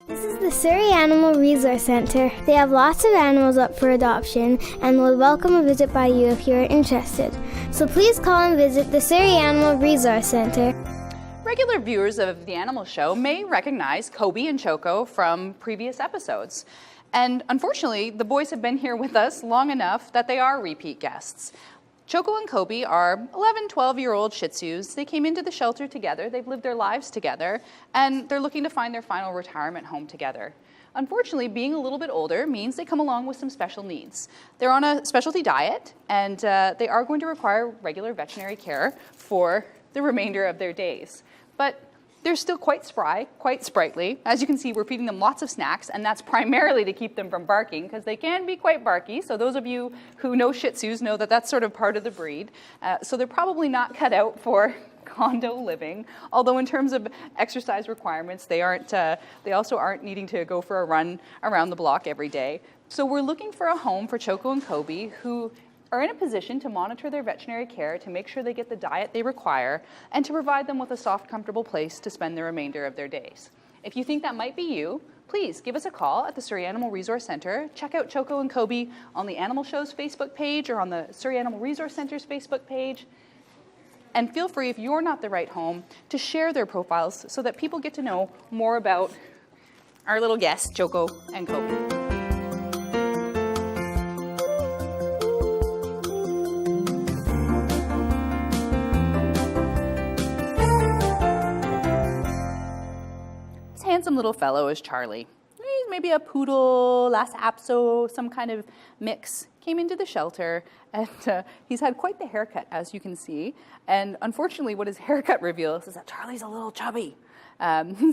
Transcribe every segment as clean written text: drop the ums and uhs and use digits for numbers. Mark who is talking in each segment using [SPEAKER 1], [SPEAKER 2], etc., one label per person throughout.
[SPEAKER 1] This is the Surrey Animal Resource Centre. They have lots of animals up for adoption and will welcome a visit by you if you are interested. So please call and visit the Surrey Animal Resource Centre.
[SPEAKER 2] Regular viewers of The Animal Show may recognize Kobe and Choco from previous episodes. And unfortunately, the boys have been here with us long enough that they are repeat guests. Choco and Kobe are 11, 12-year-old Shih Tzus. They came into the shelter together, they've lived their lives together, and they're looking to find their final retirement home together. Unfortunately, being a little bit older means they come along with some special needs. They're on a specialty diet, and they are going to require regular veterinary care for the remainder of their days. But they're still quite spry, quite sprightly. As you can see, we're feeding them lots of snacks, and that's primarily to keep them from barking, because they can be quite barky. So those of you who know Shih Tzus know that that's sort of part of the breed. So they're probably not cut out for condo living, although in terms of exercise requirements, they also aren't needing to go for a run around the block every day. So we're looking for a home for Choco and Kobe who are in a position to monitor their veterinary care, to make sure they get the diet they require, and to provide them with a soft, comfortable place to spend the remainder of their days. If you think that might be you, please give us a call at the Surrey Animal Resource Centre. Check out Choco and Kobe on the Animal Show's Facebook page or on the Surrey Animal Resource Centre's Facebook page. And feel free, if you're not the right home, to share their profiles so that people get to know more about our little guests, Choco and Kobe. Handsome little fellow is Charlie. He's maybe a poodle, Lhasa Apso, some kind of mix. Came into the shelter, and he's had quite the haircut, as you can see. And unfortunately, what his haircut reveals is that Charlie's a little chubby.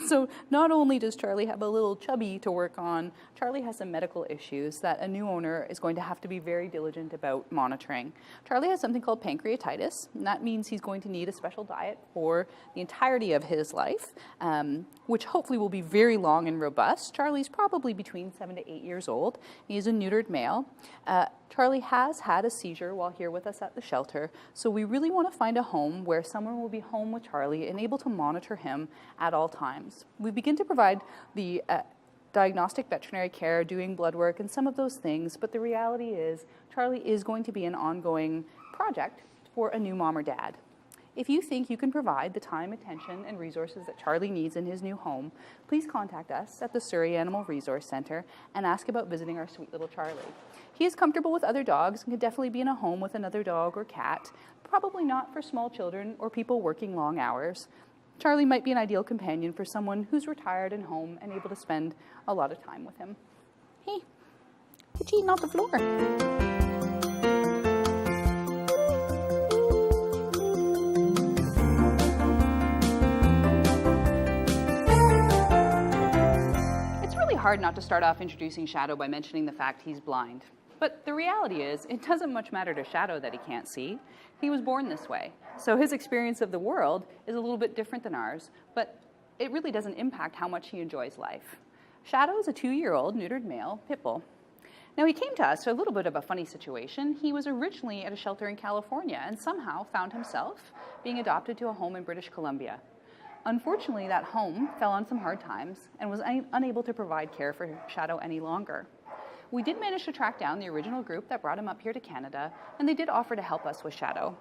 [SPEAKER 2] So not only does Charlie have a little chubby to work on, Charlie has some medical issues that a new owner is going to have to be very diligent about monitoring. Charlie has something called pancreatitis, and that means he's going to need a special diet for the entirety of his life, which hopefully will be very long and robust. Charlie's probably between 7 to 8 years old. He's a neutered male. Charlie has had a seizure while here with us at the shelter, so we really want to find a home where someone will be home with Charlie and able to monitor him at all times. We begin to provide the diagnostic veterinary care, doing blood work and some of those things, but the reality is Charlie is going to be an ongoing project for a new mom or dad. If you think you can provide the time, attention, and resources that Charlie needs in his new home, please contact us at the Surrey Animal Resource Centre and ask about visiting our sweet little Charlie. He is comfortable with other dogs and could definitely be in a home with another dog or cat, probably not for small children or people working long hours. Charlie might be an ideal companion for someone who's retired and home and able to spend a lot of time with him. Hey, quit eating off the floor. Hard not to start off introducing Shadow by mentioning the fact he's blind. But the reality is, it doesn't much matter to Shadow that he can't see. He was born this way. So his experience of the world is a little bit different than ours, but it really doesn't impact how much he enjoys life. Shadow is a 2-year-old neutered male pit bull. Now he came to us for a little bit of a funny situation. He was originally at a shelter in California and somehow found himself being adopted to a home in British Columbia. Unfortunately, that home fell on some hard times and was unable to provide care for Shadow any longer. We did manage to track down the original group that brought him up here to Canada, and they did offer to help us with Shadow.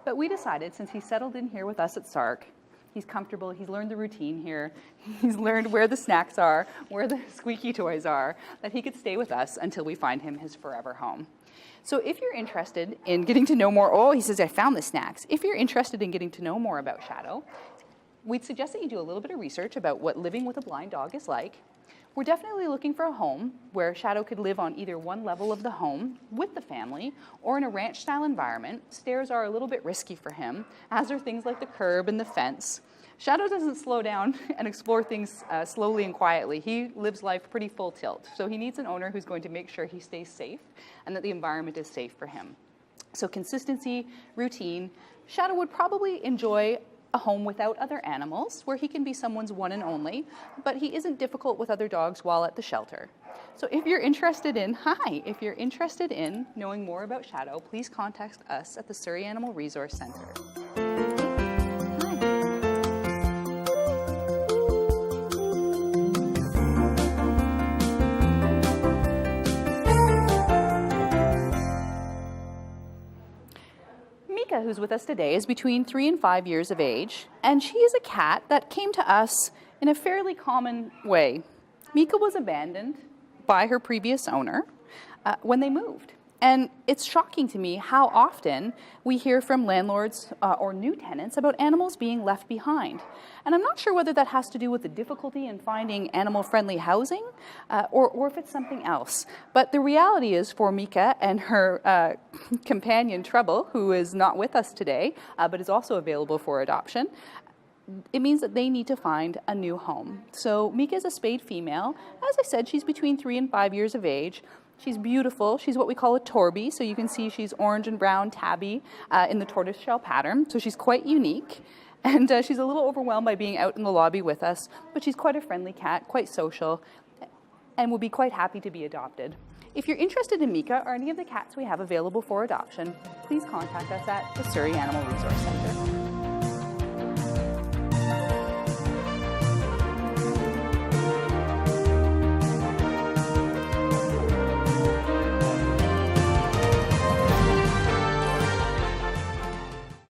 [SPEAKER 2] But we decided, since he settled in here with us at Sark, he's comfortable, he's learned the routine here, he's learned where the snacks are, where the squeaky toys are, that he could stay with us until we find him his forever home. So if you're interested in getting to know more, he says, I found the snacks. If you're interested in getting to know more about Shadow, we'd suggest that you do a little bit of research about what living with a blind dog is like. We're definitely looking for a home where Shadow could live on either one level of the home with the family or in a ranch-style environment. Stairs are a little bit risky for him, as are things like the curb and the fence. Shadow doesn't slow down and explore things slowly and quietly. He lives life pretty full tilt, so he needs an owner who's going to make sure he stays safe and that the environment is safe for him. So consistency, routine. Shadow would probably enjoy a home without other animals, where he can be someone's one and only, but he isn't difficult with other dogs while at the shelter. So if you're interested in knowing more about Shadow, please contact us at the Surrey Animal Resource Centre. Hi. who's with us today, is between 3 and 5 years of age, and she is a cat that came to us in a fairly common way. Mika was abandoned by her previous owner when they moved. And it's shocking to me how often we hear from landlords or new tenants about animals being left behind. And I'm not sure whether that has to do with the difficulty in finding animal-friendly housing or if it's something else. But the reality is for Mika and her companion Trouble, who is not with us today, but is also available for adoption, it means that they need to find a new home. So Mika is a spayed female. As I said, she's between 3 and 5 years of age. She's beautiful. She's what we call a Torby, so you can see she's orange and brown tabby in the tortoiseshell pattern, so she's quite unique. And she's a little overwhelmed by being out in the lobby with us, but she's quite a friendly cat, quite social, and will be quite happy to be adopted. If you're interested in Mika or any of the cats we have available for adoption, please contact us at the Surrey Animal Resource Centre.